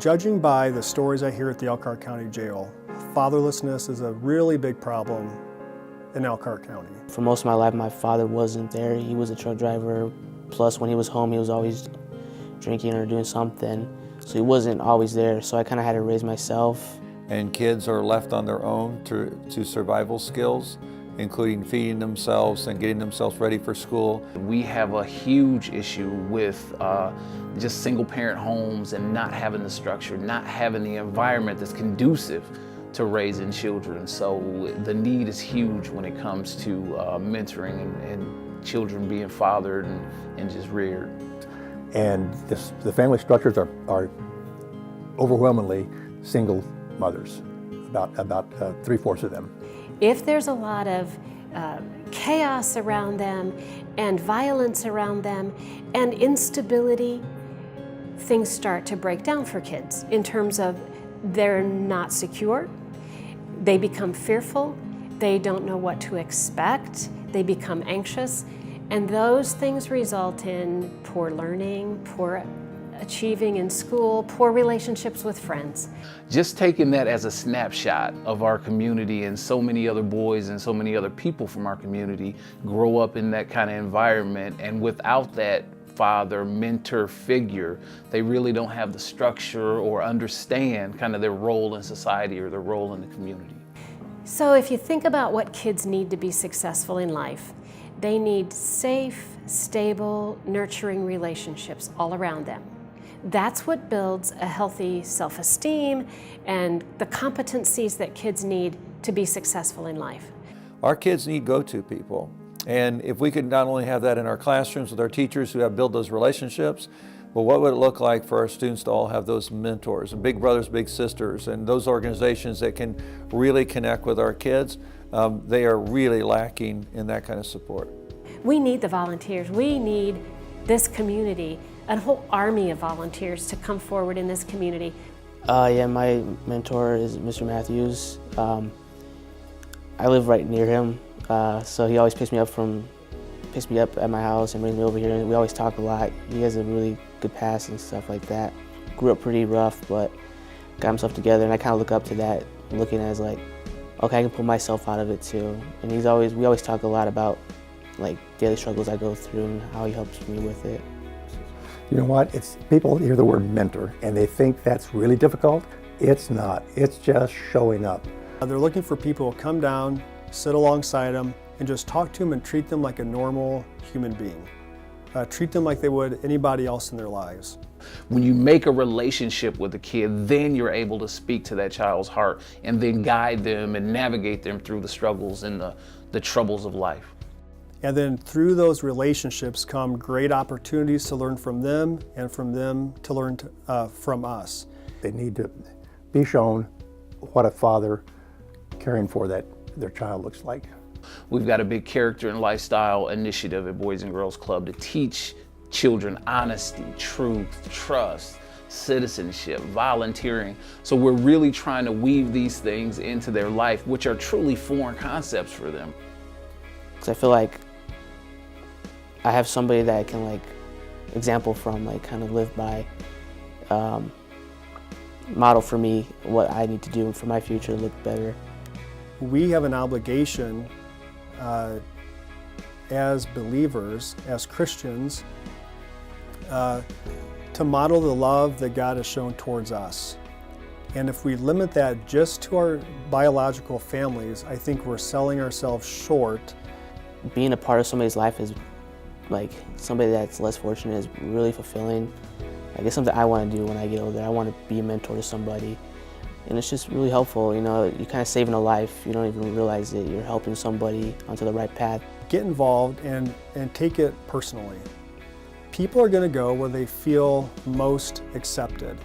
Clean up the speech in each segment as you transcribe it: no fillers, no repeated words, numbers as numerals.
Judging by the stories I hear at the Elkhart County Jail, fatherlessness is a really big problem in Elkhart County. For most of my life, my father wasn't there. He was a truck driver. Plus, when he was home, he was always drinking or doing something. So he wasn't always there. So I kind of had to raise myself. And kids are left on their own to survival skills, including feeding themselves and getting themselves ready for school. We have a huge issue with just single parent homes and not having the structure, not having the environment that's conducive to raising children. So the need is huge when it comes to mentoring and children being fathered and just reared. And the family structures are overwhelmingly single mothers, about 3/4 of them. If there's a lot of chaos around them and violence around them and instability, things start to break down for kids in terms of they're not secure, they become fearful, they don't know what to expect, they become anxious, and those things result in poor learning, poor achieving in school, poor relationships with friends. Just taking that as a snapshot of our community, and so many other boys and so many other people from our community grow up in that kind of environment, and without that father, mentor figure, they really don't have the structure or understand kind of their role in society or their role in the community. So if you think about what kids need to be successful in life, they need safe, stable, nurturing relationships all around them. That's what builds a healthy self-esteem and the competencies that kids need to be successful in life. Our kids need go-to people. And if we could not only have that in our classrooms with our teachers who have built those relationships, but what would it look like for our students to all have those mentors and big brothers, big sisters, and those organizations that can really connect with our kids? They are really lacking in that kind of support. We need the volunteers. We need this community, a whole army of volunteers to come forward in this community. Yeah, my mentor is Mr. Matthews. I live right near him, so he always picks me up at my house and brings me over here. And we always talk a lot. He has a really good past and stuff like that. Grew up pretty rough, but got himself together, and I kind of look up to that, looking as like, okay, I can pull myself out of it too. And we always talk a lot about like daily struggles I go through and how he helps me with it. You know what? People hear the word mentor and they think that's really difficult. It's not. It's just showing up. They're looking for people to come down, sit alongside them, and just talk to them and treat them like a normal human being. Treat them like they would anybody else in their lives. When you make a relationship with a kid, then you're able to speak to that child's heart and then guide them and navigate them through the struggles and the troubles of life. And then through those relationships come great opportunities to learn from them and from them to learn from us. They need to be shown what a father caring for their child looks like. We've got a big character and lifestyle initiative at Boys and Girls Club to teach children honesty, truth, trust, citizenship, volunteering. So we're really trying to weave these things into their life, which are truly foreign concepts for them. Because I feel like I have somebody that I can example from, kind of live by, model for me what I need to do for my future to look better. We have an obligation as believers, as Christians, to model the love that God has shown towards us. And if we limit that just to our biological families, I think we're selling ourselves short. Being a part of somebody's life is somebody that's less fortunate is really fulfilling. It's something I want to do when I get older. I want to be a mentor to somebody. And it's just really helpful, you're kind of saving a life. You don't even realize it. You're helping somebody onto the right path. Get involved and take it personally. People are going to go where they feel most accepted.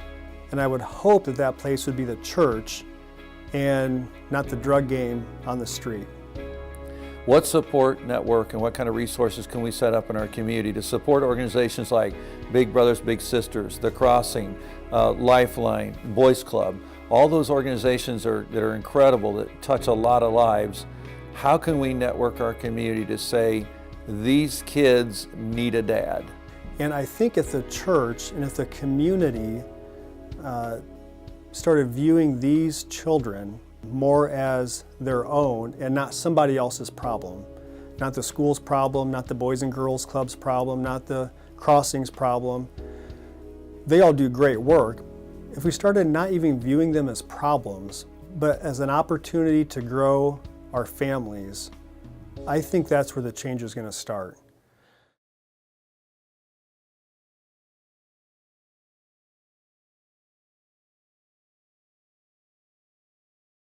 And I would hope that that place would be the church and not the drug game on the street. What support network and what kind of resources can we set up in our community to support organizations like Big Brothers, Big Sisters, The Crossing, Lifeline, Boys Club? All those organizations that are incredible, that touch a lot of lives. How can we network our community to say, these kids need a dad? And I think if the church and if the community started viewing these children more as their own and not somebody else's problem. Not the school's problem, not the Boys and Girls Club's problem, not the Crossing's problem. They all do great work. If we started not even viewing them as problems, but as an opportunity to grow our families, I think that's where the change is going to start.